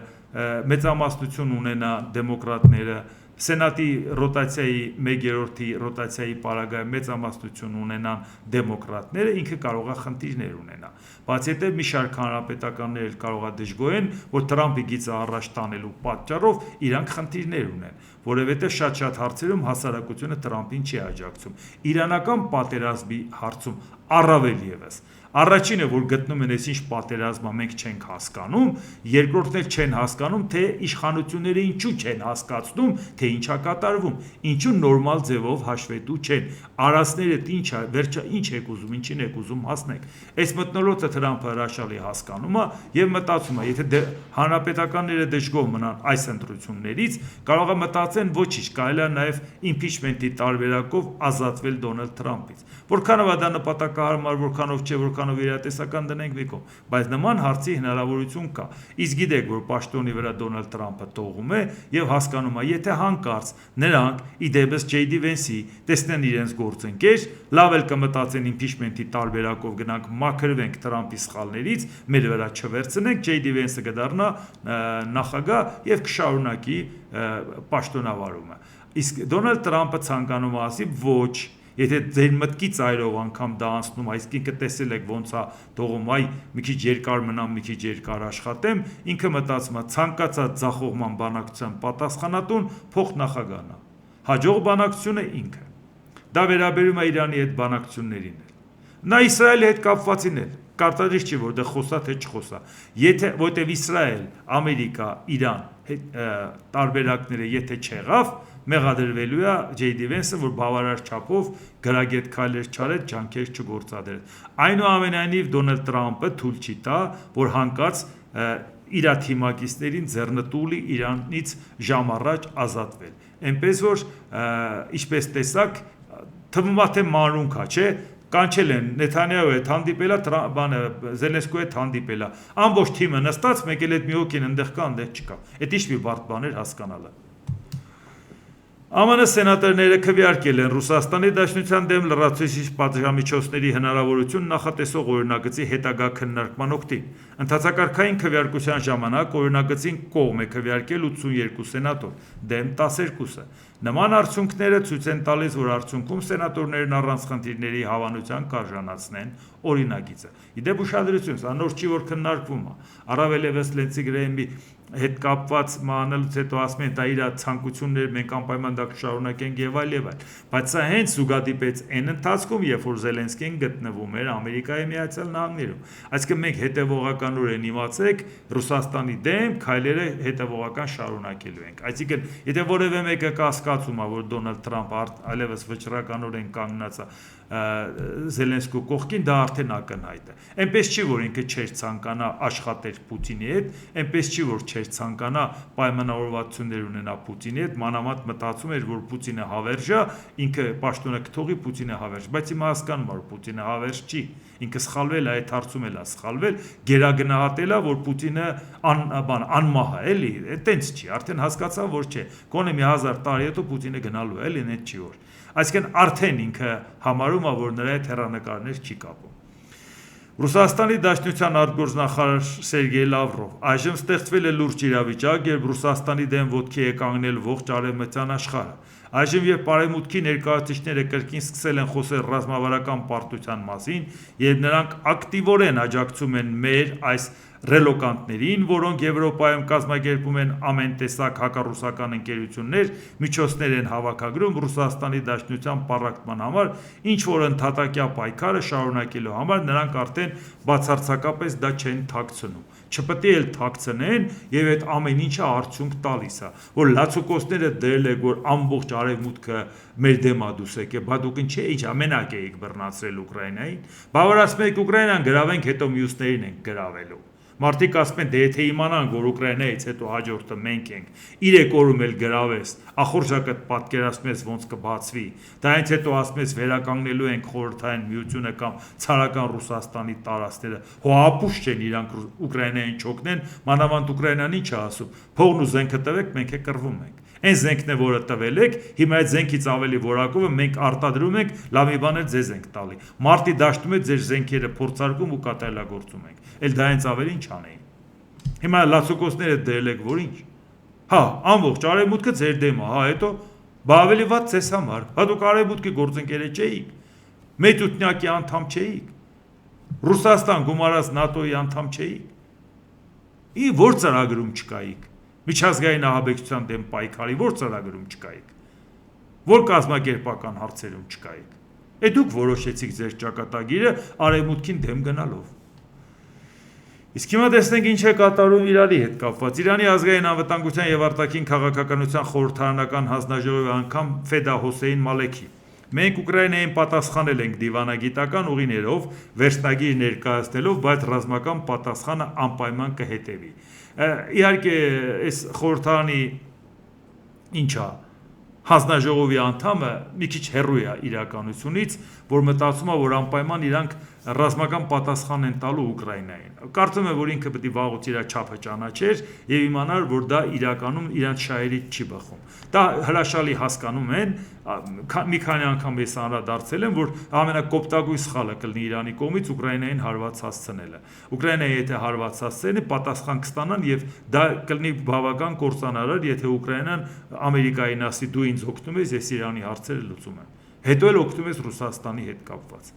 Speaker 1: մեծամասնություն ունենա դեմոկրատները, Սենատի ռոտացիայի 1/3-ի ռոտացիայի պարագայում մեծամասնություն ունենան դեմոկրատները, ինքը կարող է խնդիրներ ունենա։ Բացի այդ մի շարք հանրապետականներ կարող է դժգոհեն, որ Տրամփի գիծը առաջ տանելու պատճառով իրանք խնդիրներ ունեն, որովհետև շատ հարցերում հասարակությունը Տրամփին չի աջակցում։ Իրանական պատերազմի հարցում առավել եւս։ Առաջինը, որ գտնում են այս ինչ պատերազմը մենք չենք հասկանում, երկրորդն էլ չեն հասկանում, թե իշխանությունները ինչու չեն հասկացնում, թե ինչ է կատարվում, ինչու նորմալ ձևով հաշվետու չեն, արածները ինչ է, վերջը ինչ եք ուզում, ինչին եք ուզում հասնեք։ Այս մթնոլորտը Թրամփը հրաշալի հասկանում է եւ մտածում է, եթե հանրապետականները դժգոհ մնան այս ընտրություններից, կարող է մտածեն ոչինչ, կարելի է նաեւ իմպիչմենտի տարբերակով ազատվել Դոնալդ Թրամփից։ Որքանով դա նպատակահարմար, որքանով չէ, որքանով իրատեսական դնենք մի կողմ, բայց նման հարցի հնարավորություն կա։ Իսկ գիտեք, որ պաշտոնի վրա Դոնալդ Թրամփը տողում է եւ հասկանում է, եթե հանկարծ նրանք իդեպս JD Vance-ի տեսնեն իրենց գործընկեր, լավ էլ կմտածեն իմպիչմենտի տարբերակով գնանք մաքրվենք Թրամփի սխալներից, մեր վրա չվերցնենք, JD Vance-ը կդառնա նախագահ եւ կշարունակի պաշտոնավարումը։ Իսկ Դոնալդ Թրամփը ցանկանում է ասի ոչ, եթե ձեր մտքի ծայրով անգամ դա անցնում, այսինքն տեսել եք ոնց է թողում, այ մի քիչ երկար մնամ, մի քիչ երկար աշխատեմ, ինքը մտածում է ցանկացած ձախողման բանակցության պատասխանատուն փոխնախագահն է։ Հաջող բանակցությունը ինքը։ Դա վերաբերում է Իրանի հետ բանակցություններին էլ։ Նա Իսրայելի հետ կապվածին էլ կարծրի չի, որ դա խոսա թե չխոսա։ Եթե որտեվ Իսրայել, Ամերիկա, Իրան տարբերակները եթե չեղավ, մեղադրվելու է JD Vance-ը, որ բավարար չափով գրագետ քայլեր չարեց, ջանքեր չգործադրեց։ Այնուամենայնիվ Դոնալդ Թրամփը թույլ չի տա, որ հանկարծ իր թիմակիցներին ձեռնտուլի Իրանից ժամ առաջ ազատվել։ Էնպես որ ինչպես տեսակ, թվում է թե մանրունք է, չէ՞։ Կանչել են Նեթանյահու հետ հանդիպելա, Զելենսկու հետ հանդիպելա։ Ամբողջ թիմը նստած, մեկ էլ այդ մի հոգին այնտեղ կա, այնտեղ չկա։ Այդ ինչ մի բարդ բան էր հասկանալը։ ԱՄՆ սենատորները քվեարկել են Ռուսաստանի Դաշնության դեմ լրացուցիչ պատժամիջոցների հնարավորություն նախատեսող օրինագծի հետագա քննարկման օգտին։ Ընդհանրակարգային քվեարկության ժամանակ օրինագծին կողմ է քվեարկել 82 սենատոր, դեմ 12-ը։ Նման արդյունքները ցույց են տալիս, որ արդյունքում սենատորներն առանց խնդիրների հավանության կարժանացնեն օրինագիծը։ Իդեպ ուշադրություն, սա նոր չի, որ քննարկվում է։ Առավել ևս Լենսի Գրեհեմի հետ կապված մանալուց հետո ասում են դա իր ցանկություններ, մենք անպայման դա կշարունակենք եւ այլ եւ այլ, բայց սա հենց զուգադիպեց այն ընթացքում, երբ որ Զելենսկին գտնվում էր Ամերիկայի Միացյալ Նահանգներում։ Այսինքն մենք հետևողականորեն իմացեք Ռուսաստանի դեմ քայլերը հետևողական շարունակելու ենք։ Այսինքն եթե որևէ մեկը կասկածում է, որ Դոնալդ Թրամփը այլևս վճռականորեն կանգնած է Զելենսկու կողքին, դա արդեն ակնհայտ է։ Այնպես չի, որ ինքը չէր ցանկանա աշխատել Պուտինի հետ, այնպես չի, որ չէր ցանկանա պայմանավորվածություններ ունենա Պուտինի հետ, մանավանդ մտածում էր, որ Պուտինը հավերժ է, ինքը պաշտոնը կթողի, Պուտինը հավերժ, բայց հիմա հասկանում է, որ Պուտինը հավերժ չի, ինքը սխալվել է, այդ հարցում էլ է սխալվել, գերագնահատել է, որ Պուտինը անմահ է, էլի, այտենց չի, արդեն հասկացա, որ չէ, գոնե մի 1000 տարի հետո Պուտինը գնալու է, էլի, այդ չի որ։ Այսինքն արդեն ինքը համարում է, որ նրա հետ հեռանկարներ չի կապում։ Ռուսաստանի Դաշնության արտգործնախարար Սերգեյ Լավրով այժմ ստեղծվել է լուրջ իրավիճակ, երբ Ռուսաստանի դեմ ոտքի է կանգնել ողջ արևմտյան աշխարհը։ Այժմ երբ Արևմուտքի ներկայացուցիչները կրկին սկսել են խոսել ռազմավարական պարտության մասին, երբ նրանք ակտիվորեն աջակցում են մեր այս ռելոկանտներին, որոնք Եվրոպայում կազմակերպում են ամեն տեսակ հակառուսական ընկերություններ, միջոցներ են հավաքագրում Ռուսաստանի Դաշնության պառակտման համար, ինչ որ ընդհատակյա պայքարը շարունակելու համար, նրանք արդեն բացարձակապես դա չեն թաքցնում։ Չպետք է էլ թաքցնեն եւ այդ ամեն ինչը արդյունք տալիս է, որ լացուկոսները դրել եք, որ ամբողջ արևմուտքը մեր դեմ է դուսեք, բա դուք ինչ է, ինչ ամենակ եք բռնացրել Ուկրաինային, բավարարում եք Ուկրաինան գրավենք, հետո մյուսներին ենք գրավելու։ Մարդիկ ասում են, դե եթե իմանանք, որ Ուկրաինայից հետո հաջորդը մենք ենք, 3 օրում էլ գրավես, ախորժակը պատկերացնում ես ոնց կբացվի, դրանից հետո ասում ես վերականգնելու ենք խորհրդային միությունը կամ ցարական Ռուսաստանի տարածքները, հո ապուշ չեն իրանք Ուկրաինային չօգնեն, մանավանդ Ուկրաինան ինչ է ասում, փողն ու զենքը տվեք, մենք է կռվում ենք։ Այն զենքն է, որը տվել եք, հիմա այդ զենքից ավելի որակով մենք արտադրում ենք, լավ մի բան է ձեզ ենք տալի։ Մարտի դաշտում է ձեր զենքերը փորձարկում ու կատարելագործում ենք։ Էլ դա հենց ավելի ինչ անեին։ Հիմա լացուկոսները դրել եք, որ ինչ։ Հա, ամբողջ արևմուտքը ձեր դեմ է, հա, հետո բա ավելի վատ ձեզ համար։ Հա դուք արևմուտքի գործընկերը չէիք։ Մեծութնակի անդամ չէիք։ Ռուսաստան գումարած ՆԱՏՕ-ի անդամ չէիք։ Ի որ ծրագրում չկայիք։ Միջազգային ահաբեկչության դեմ պայքարի որ ծրագրում չկայիք, որ կազմակերպական հարցերում չկայիք։ Դուք որոշեցիք ձեր ճակատագիրը արևմուտքին դեմ գնալով։ Իսկ հիմա տեսնենք ինչ է կատարում Իրանի հետ կապված։ Իրանի ազգային անվտանգության եւ արտաքին քաղաքականության խորհրդարանական հանձնաժողովի անդամ Ֆեդա Հոսեյն Մալեքի: Մենք Ուկրաինային պատասխանել ենք դիվանագիտական ուղիներով, վերջնագիր ներկայացնելով, բայց ռազմական պատասխանը անպայման կհետևի։ Իհարկե, այս խորհրդարանի ինչա հանձնաժողովի անդամը մի քիչ հեռու է իրականությունից, որ մտածում է, որ անպայման իրանք ռազմական պատասխան են տալու Ուկրաինային։ Կարծում եմ, որ ինքը պետք է վաղուց իր չափը ճանաչեր եւ իմանար, որ դա իրականում իրանց շահերից չի բխում։ Դա հրաշալի հասկանում են, մի քանի անգամ ես անդրադարձել եմ, որ ամենակոպտագույն սխալը կլինի Իրանի կողմից Ուկրաինային հարված հասցնելը։ Ուկրաինայի եթե հարված հասցնի, պատասխան կստանան եւ դա կլինի բավական կործանարար, եթե Ուկրաինան Ամերիկային ասի դու ինձ օգնում ես, ես Իրանի հարցերը լուծում եմ։ Հետո էլ օգնում ես Ռուսաստանի հետ կապված։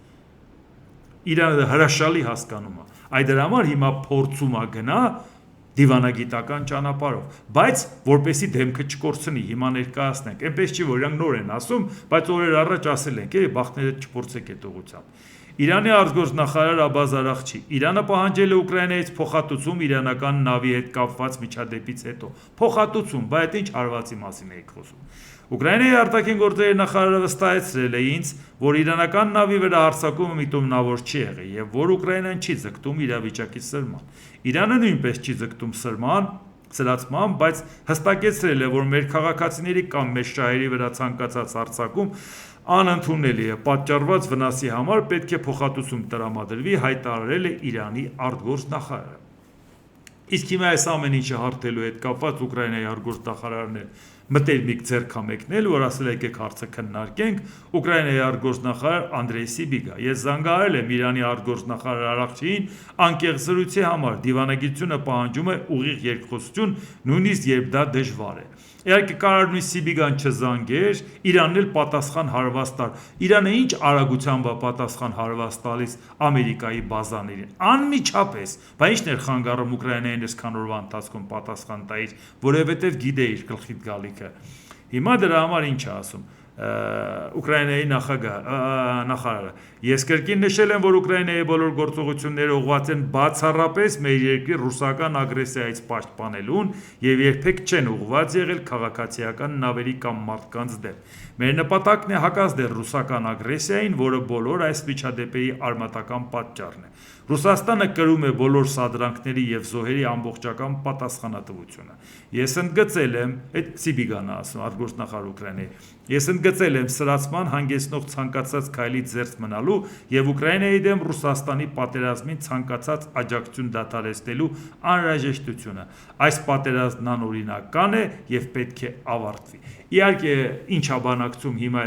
Speaker 1: Իրանը հրաշալի հասկանում է։ Այդ դրա համար հիմա փորձում է գնա դիվանագիտական ճանապարհով, բայց որպեսի դեմքը չկորցնի, հիմա ներկայացնենք։ Այնպես չի, որ իրանք նոր են ասում, բայց օրեր առաջ ասել ենք, բախտները չփորձեք այդ ուղղությամբ։ Իրանի արտգործնախարար Աբբաս Արաղչի: Իրանը պահանջել է Ուկրաինայից փոխհատուցում իրանական նավի հետ կապված միջադեպից հետո։ Փոխհատուցում, բայց ինչ հարվածի մասին եք խոսում։ Ուկրաինայի արտաքին գործերի նախարարը վստահեցրել է ինձ, որ իրանական նավի վրա հարձակումը միտումնավոր չի եղել եւ որ Ուկրաինան չի ձգտում իրավիճակի սրման։ Իրանը նույնպես չի ձգտում սրացման, բայց հստակեցրել է, որ մեր քաղաքացիների կամ մեր շահերի վրա ցանկացած հարձակում անընդունելի է, պատճառված վնասի համար պետք է փոխհատուցում տրամադրվի, հայտարարել է Իրանի արտգործնախարարը։ Իսկ հիմա այս ամեն ինչը հարթելու հետ կապված Ուկրաինայի արտգործնախարարն է մտերմիկ ձեռք մեկնել, որ ասել է եկեք հարցը քննարկենք, Ուկրաինայի արտգործնախարար Անդրեյ Սիբիգա: Ես զանգահարել եմ Իրանի արտգործնախարար Արաղչիին անկեղծրույցի համար, դիվանագիտությունը պահանջում է ուղիղ երկխոսություն, նույնիսկ երբ դա դժվար է։ Իհարկե կարող նույն Սիբիգան չզանգեր, Իրանն էլ պատասխան հարված տար։ Իրանը ինչ արագությամբ է պատասխան հարված տալիս Ամերիկայի բազաներին։ Անմիջապես, բայց ինչն էր խանգարում Ուկրաինային այսքան օրվա ընթացքում պատասխան տայր, որովհետև գիտե իր գլխիդ գալիքը։ Հիմա դրա համար ինչ է ասում Ուկրաինայի նախարարը: Ես կրկին նշել եմ, որ Ուկրաինայի բոլոր գործողությունները ուղղված են բացառապես մեր երկրի ռուսական ագրեսիայից պաշտպանելուն եւ երբեք չեն ուղղված եղել քաղաքացիական նավերի կամ մարդկանց դեմ։ Մեր նպատակն է հակազդել ռուսական ագրեսիային, որը բոլոր այս միջադեպերի արմատական պատճառն է։ Ռուսաստանը կրում է բոլոր սադրանքների եւ զոհերի ամբողջական պատասխանատվությունը։ Ես ընդգծել եմ, այդ Սիբիգան ասում, արտգործնախարար Ուկրաինայի, ես ընդգծել եմ սրացման հանգեցնող ցանկացած քայլի զերծ մնալու եւ Ուկրաինայի դեմ Ռուսաստանի պատերազմին ցանկացած աջակցություն դադարեցնելու անհրաժեշտությունը։ Այս պատերազմն անօրինական է եւ պետք է ավարտվի։ Իհարկե, ինչ է բանակցում հիմա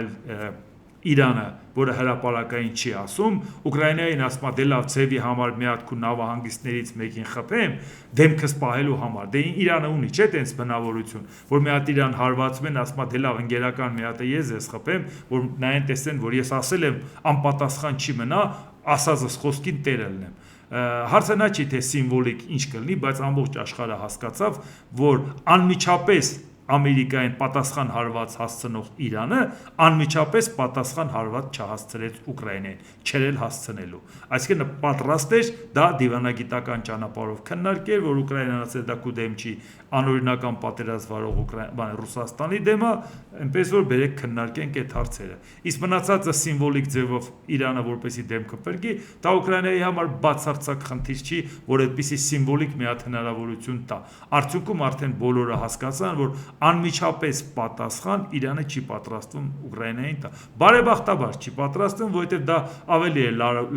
Speaker 1: Իրանը, որը հրապարակային չի ասում, Ուկրաինային ասում է դե լավ ձևի համար մի հատ քու նավահանգիստներից մեկին խփեմ, դեմքս պահելու համար։ Դե Իրանը ունի չէ՞ տենց բնավորություն, որ մի հատ Իրան հարվածում են, ասում է դե լավ ընկերական մի հատ ես խփեմ, որ նայեն տեսեն, որ ես ասել եմ անպատասխան չի մնա, ասածս խոսքին տերը լինեմ։ Հարցը նա չի թե սիմվոլիկ ինչ կլինի, բայց ամբողջ աշխարհը հասկացավ, որ անմիջապես Ամերիկային պատասխան հարված հասցնող Իրանը անմիջապես պատասխան հարված չհասցրեց Ուկրաինային, չէր էլ հասցնելու։ Այսինքն պատրաստ էր դա դիվանագիտական ճանապարհով քննարկել, որ Ուկրաինան ասել դա քու դեմ չի, անօրինական պատերազմ վարող Ռուսաստանի դեմ է, այնպես որ բերեք քննարկենք այդ հարցերը։ Իսկ մնացածը սիմվոլիկ ձևով Իրանը որպեսի դեմքը փրկի, դա Ուկրաինայի համար բացարձակ խնդիր չի, որ այդպիսի սիմվոլիկ մի հատ հնարավորություն տա։ Արդյունքում արդեն բոլորը հասկացան, որ անմիջապես պատասխան Իրանը չի պատրաստվում Ուկրաինային տա։ Բարեբախտաբար չի պատրաստվում, որովհետև դա ավելի է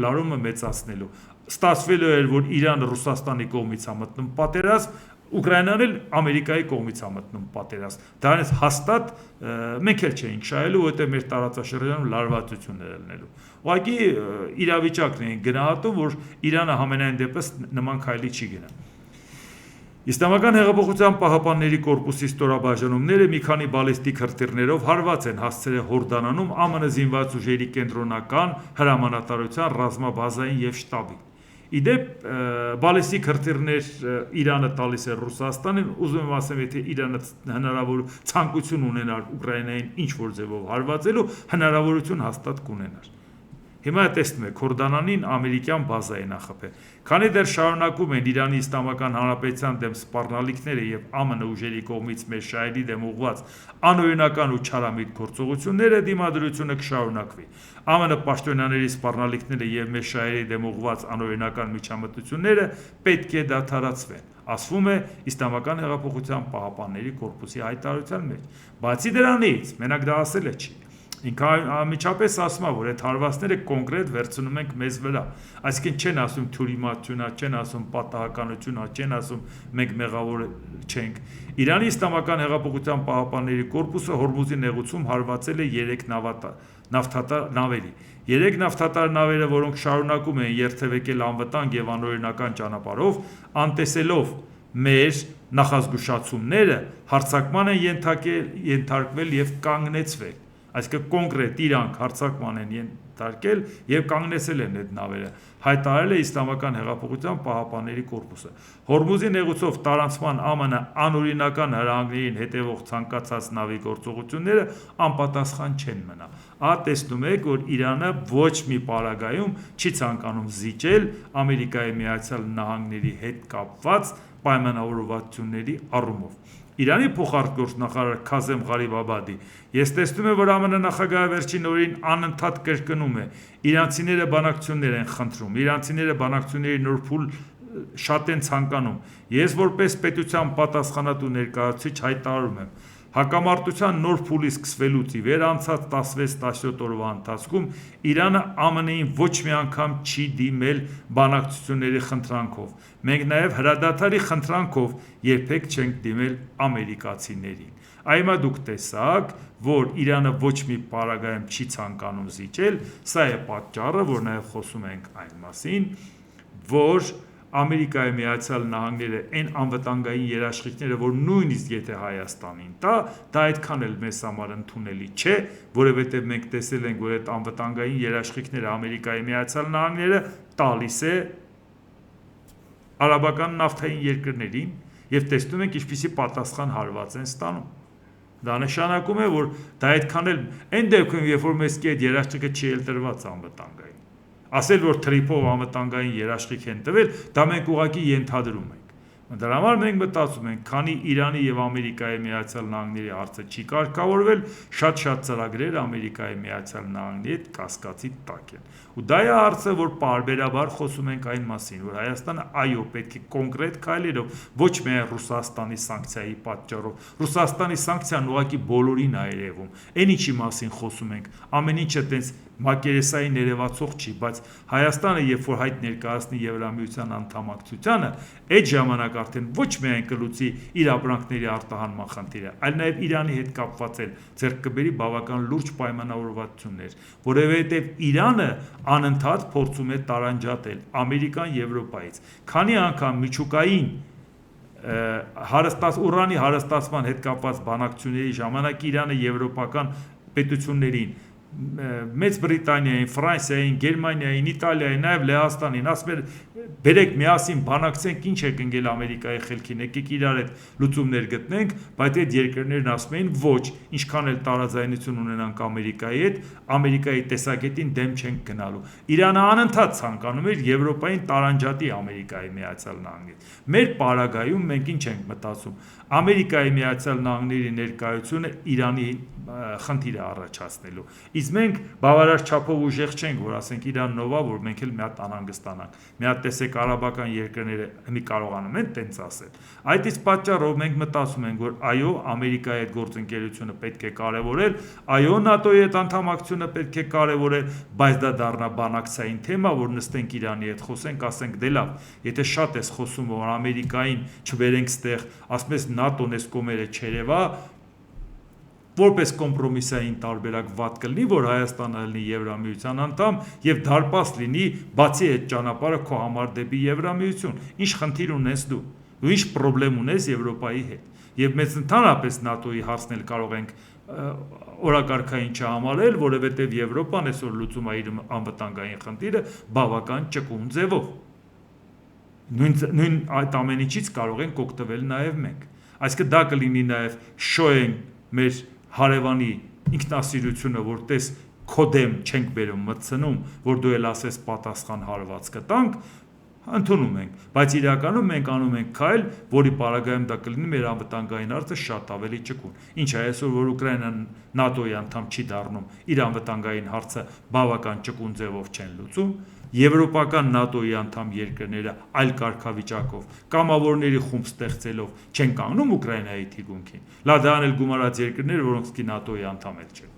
Speaker 1: լարումը մեծացնելու։ Ստացվելու էր, որ Իրանը Ռուսաստանի կողմից է մտնում պատերազմ, Ուկրաինան էլ Ամերիկայի կողմից է մտնում պատերազմ։ Դրանից հաստատ մենք էլ չէինք շահելու, որովհետև մեր տարածաշրջանում լարվածություններ լինելու։ Ուղղակի իրավիճակն էին գնահատում, որ Իրանը համենայն դեպս նման քայլի չի գնա։ Իսլամական հեղափոխության պահապանների կորպուսի ստորաբաժանումները մի քանի բալիստիկ հրթիռներով հարված են հասցրել Հորդանանում ԱՄՆ զինված ուժերի կենտրոնական հրամանատարության ռազմաբազային եւ շտաբին։ Իդեպ բալիստիկ հրթիռներ Իրանը տալիս է Ռուսաստանին, ուզում եմ ասեմ, եթե Իրանը հնարավոր ցանկություն ունենար Ուկրաինային ինչ որ ձևով հարվածելու, հնարավորություն հաստատ կունենար։ Հիմա տեսնում եք Հորդանանին ամերիկյան բազա է նախապել։ Քանի դեռ շարունակում են Իրանի Իսլամական Հանրապետության դեմ սպառնալիքները եւ ԱՄՆ ուժերի կողմից մեր շահերի դեմ ուղղված անօրինական ու չարամիտ գործողությունները, դիմադրությունը կշարունակվի։ ԱՄՆ պաշտոնյաների սպառնալիքները եւ մեր շահերի դեմ ուղղված անօրինական միջամտությունները պետք է դադարեցվեն, ասվում է Իսլամական հեղափոխության պահապանների կորպուսի հայտարարության մեջ։ Բացի դրանից, մենակ դա ասելը չի։ Ինքը անմիջապես ասում է, որ այդ հարվածները կոնկրետ վերցնում ենք մեզ վրա, այսինքն չեն ասում թյուրիմացություն, չեն ասում պատահականություն, չեն ասում մենք մեղավոր չենք։ Իրանի Իսլամական հեղափոխության պահապանների կորպուսը Հորմուզի նեղուցում հարվածել է 3 նավթատար նավերի։ 3 նավթատար նավերը, որոնք շարունակում են երթևեկել անվտանգ եւ անօրինական ճանապարհով, անտեսելով մեր նախազգուշացումները, հարձակման են ենթարկվել եւ կանգնեցվել։ Այսինքն կոնկրետ իրանք հարձակման են ենթարկել եւ կանգնեցել են այդ նավերը, հայտարարել է Իսլամական հեղափոխության պահապանների կորպուսը։ Հորմուզի նեղուցով տարանցման ԱՄՆ անօրինական հրահանգներին հետևող ցանկացած նավի գործողությունները անպատասխան չեն մնա։ Ահա տեսնում եք, որ Իրանը ոչ մի պարագայում չի ցանկանում զիջել Ամերիկայի Միացյալ Նահանգների հետ կապված պայմանավորվածությունների առումով։ Իրանի փոխարտգործնախարար Քազեմ Ղարիբաբադի ես տեսնում եմ, որ ԱՄՆ նախագահը վերջին օրերին անընդհատ կրկնում է. իրանցիները բանակցություններ են խնդրում, իրանցիները բանակցությունների նոր փուլ շատ են ցանկանում։ Ես որպես պետության պատասխանատու ներկայացուցիչ հայտարարում եմ. հակամարտության նոր փուլի սկսվելուց ի վեր անցած 16-17 օրվա ընթացքում Իրանը ԱՄՆ-ին ոչ մի անգամ չի դիմել բանակցությունների խնդրանքով։ Մենք նաև հրադադարի խնդրանքով երբեք չենք դիմել ամերիկացիներին։ Այմա դուք տեսաք, որ Իրանը ոչ մի պարագայում չի ցանկանում զիջել, սա է պատճառը, որ նաև խոսում ենք այն մասին, որ Ամերիկայի Միացյալ Նահանգները այն անվտանգային երաշխիքները, որ նույնիսկ եթե Հայաստանին տա, դա այդքան էլ մեզ համար ընդունելի չէ, որովհետև մենք տեսել ենք, որ այդ անվտանգային երաշխիքները Ամերիկայի Միացյալ Նահանգները տալիս է արաբական նավթային երկրներին եւ տեսնում ենք ինչպիսի պատասխան հարված են ստանում։ Դա նշանակում է, որ դա այդքան էլ այն դեպքում, երբ որ մեզ այդ երաշխիքը չի էլ տրված անվտանգային ասել, որ թրիփով անվտանգային երաշխիք են տվել, դա մենք ուղղակի ենթադրում ենք։ Դրա համար մենք մտածում ենք, քանի Իրանի եւ Ամերիկայի Միացյալ Նահանգների հարցը չի կարգավորվել, շատ ծրագրեր Ամերիկայի Միացյալ Նահանգների հետ կասկածի տակ են։ Ու դա է հարցը, որ պարբերաբար խոսում ենք այն մասին, որ Հայաստանը այո, պետք է կոնկրետ քայլերով, ոչ միայն Ռուսաստանի սանկցիայի պատճառով։ Ռուսաստանի սանկցիան ուղղակի բոլորին է երևում։ Այն ինչի մասին խոսում ենք, ամեն ինչը տենց մակերեսային ներևացող չի, բայց Հայաստանը, երբ որ հայտ ներկայացնի Եվրամիության անդամակցությանը, այդ ժամանակ արդեն ոչ միայն կլուծի իր ապրանքների արտահանման խնդիրը, այլ նաև Իրանի հետ կապված էլ ձեռք կբերի բավական լուրջ պայմանավորվածություններ, որովհետև Իրանը անընդհատ փորձում է տարանջատել Ամերիկան Եվրոպայից։ Քանի անգամ միջուկային ուրանի հարստացման հետ կապված բանակցությունների ժամանակ Իրանը եվրոպական պետություններին Մեծ Բրիտանիային, Ֆրանսիային, Գերմանիային, Իտալիային, նաև Լեհաստանին ասում էր բերեք միասին բանակցենք, ինչ եք ընկել Ամերիկայի խելքին, եկեք իրար հետ լուծումներ գտնենք, բայց այդ երկրներն ասում էին ոչ, ինչքան էլ տարաձայնություն ունենանք Ամերիկայի հետ, Ամերիկայի տեսակետին դեմ չենք գնալու։ Իրանը անընդհատ ցանկանում էր Եվրոպային տարանջատի Ամերիկայի Միացյալ Նահանգներին։ Մեր պարագայում մենք ինչ ենք մտածում։ Ամերիկայի Միացյալ Նահանգների ներկայությունը Իրանի խնդիրը առաջացնելու։ Իսկ մենք բավարար չափով ուժեղ չենք, որ ասենք Իրանն ով է, որ մենք էլ մի հատ անհանգստանանք։ Մի հատ տեսեք արաբական երկրները մի կարողանում են տենց ասել։ Այդ իսկ պատճառով մենք մտածում ենք, որ այո, Ամերիկայի հետ գործընկերությունը պետք է կարևորել, այո, ՆԱՏՕ-ի հետ անդամակցությունը պետք է կարևորել, բայց դա դառնա բանակցային թեմա, որ նստենք Իրանի հետ խոսենք, ասենք դե լավ, եթե շատ ես խոսում, որ Ամերիկային չբերենք ստեղ, ասում ես ՆԱՏՕ-ն էս կողմերը չերևա, որպես կոմպրոմիսային տարբերակ վատ կլինի, որ Հայաստանը լինի Եվրամիության անդամ եւ դարպաս լինի բացի այդ ճանապարհը քո համար դեպի Եվրամիություն։ Ինչ խնդիր ունես դու ինչ խնդրեմ ունես Եվրոպայի հետ։ Եվ մեծ ընդհանրապես ՆԱՏՕ-ի հարցն էլ կարող ենք օրակարգային չհամարել, որովհետեւ Եվրոպան այսօր լուծում է իր անվտանգային խնդիրը բավական ճկուն ձևով։ Նույն այդ ամեն ինչից կարող ենք օգտվել նաեւ մենք։ Այսինքն դա կլինի նաեւ շոյեն մեր հարևանի ինքնասիրությունը, որ տես քո դեմ չենք բերում մտցնում, որ դու էլ ասես պատասխան հարված կտանք, ընդունում ենք, բայց իրականում մենք անում ենք քայլ, որի պարագայում դա կլինի մեր անվտանգային հարցը շատ ավելի ճկուն։ Ինչ է այսօր, որ Ուկրաինան ՆԱՏՕ-ի անդամ չի դառնում, իր անվտանգային հարցը բավական ճկուն ձևով չեն լուծում, եվրոպական ՆԱՏՕ-ի անդամ երկրները այլ կարգավիճակով կամավորների խումբ ստեղծելով չեն կանգնում Ուկրաինայի թիկունքին, լավ դրան էլ գումարած երկրներ, որոնք ՆԱՏՕ-ի անդամ էլ չեն։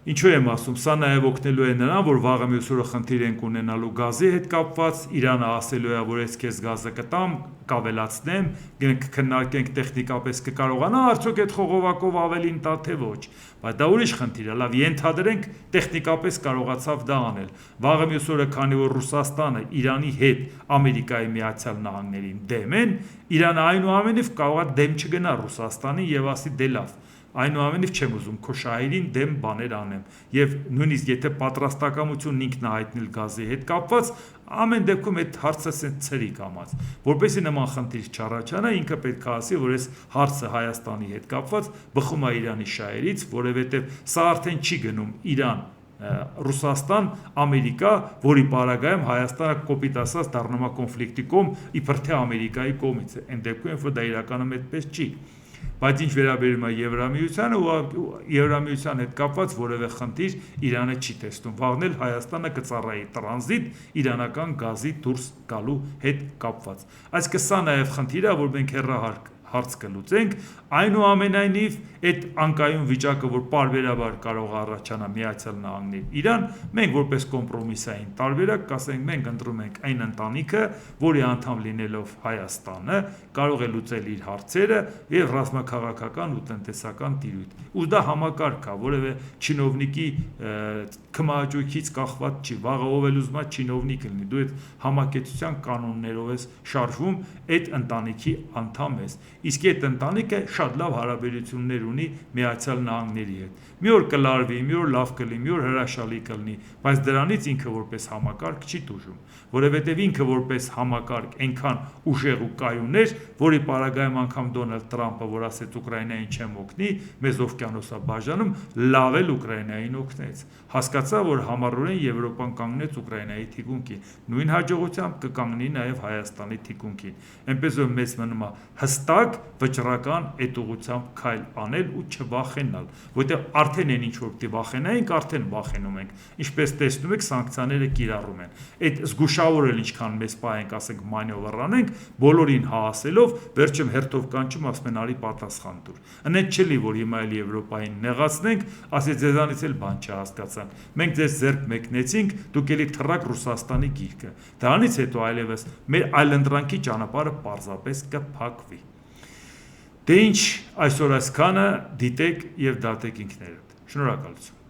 Speaker 1: Ինչու եմ ասում, սա նաև օգնելու է նրան, որ վաղը մյուս օրը խնդիր ենք ունենալու գազի հետ կապված, Իրանը ասելու է, որ ես քեզ գազը կտամ, կավելացնեմ, քննարկենք տեխնիկապես կկարողանա արդյոք այդ խողովակով ավելին տա թե ոչ, բայց դա ուրիշ խնդիր է, լավ ենթադրենք տեխնիկապես կարողացավ դա անել։ Վաղը մյուս օրը, քանի որ Ռուսաստանը Իրանի հետ Ամերիկայի Միացյալ Նահանգներին դեմ են, Իրանը այնուամենայնիվ կարող է դեմ չգնա Ռուսաստանին եւ ասի դե լավ այնուամենայնիվ չեմ ուզում քո շահերին դեմ բաներ անեմ եւ նույնիսկ եթե պատրաստակամությունն ինքն է հայտնել գազի հետ կապված ամեն դեպքում այդ հարցը սենց ցրի կամած որպեսզի նման խնդիր չառաջանա ինքը պետք է ասի որ այս հարցը Հայաստանի հետ կապված բխում է Իրանի շահերից որովհետեւ սա արդեն չի գնում Իրան Ռուսաստան, Ամերիկա, որի պարագայում Հայաստանը կոպիտ ասած դառնում է կոնֆլիկտի կողմ իբր թե Ամերիկայի կողմից է այն դեպքում որ դա իրականում այդպես չի բայց ինչ վերաբերում է Եվրամիությանը ու Եվրամիության հետ կապված որևէ խնդիր Իրանը չի տեսնում վաղն էլ Հայաստանը կծառայի տրանզիտ իրանական գազի դուրս գալու հետ կապված այսինքն սա նաև խնդիր է որ մենք հեռահար հարց կլուծենք այնուամենայնիվ այդ անկայուն վիճակը որ պարբերաբար կարող է առաջանա Միացյալ Նահանգներ Իրան մենք որպես կոմպրոմիսային տարբերակ կասենք մենք ընտրում ենք այն ընտանիքը որի անդամ լինելով Հայաստանը կարող է լուծել իր հարցերը եւ ռազմաքաղաքական ու տնտեսական տիրույթ ու դա համակարգ է որևէ չինովնիկի քմահաճույքից կախված չի վաղը ով էլ ուզում է չինովնիկ լինի դու այդ համակեցության կանոններով ես շարժվում այդ ընտանիքի անդամ ես իսկ այդ ընտանիքը շատ լավ հարաբերություններ ունի Միացյալ Նահանգների հետ մի օր կլարվի մի օր լավ կլինի մի օր հրաշալի կլինի բայց դրանից ինքը որպես համակարգ չի տուժում որովհետև ինքը որպես համակարգ այնքան ուժեղ ու կայուն էր որի պարագայում անգամ Դոնալդ Տրամպը որ ասեց Ուկրաինային չեմ օգնի մեզ օվկիանոսաբաժանում լավ էլ Ուկրաինային օգնեց հասկացա որ համառորեն Եվրոպան կանգնեց Ուկրաինայի թիկունքին նույն հաջողությամբ կկանգնի նաև Հայաստանի թիկունքին այնպես որ մեզ մնում է հստակ վճռական այդ ուղղությամբ քայլ անել ու չվախենալ որտեղ արդեն այն ինչ որ պիտի վախենայինք արդեն վախենում ենք ինչպես տեսնում եք սանկցիաները կիրառում են այդ զգուշավորել ինչքան մեզ պահենք ասենք մանևր անենք բոլորին հասելով վերջում հերթով կանչում ասում են արի պատասխան տուր ընդ չլի որ հիմա էլ Եվրոպային նեղացնենք ասի ձեզանից էլ բան չհասկացանք մենք ձեզ ձեռք մեկնեցինք դուք էլի թռակ Ռուսաստանի գիրկը դրանից հետո այլևս մեր այլընտրանքի ճանապարհը պարզապես կփակվի Դե ինչ այսօր այսքանը դիտեք եւ դատեք ինքներդ։ Շնորհակալություն։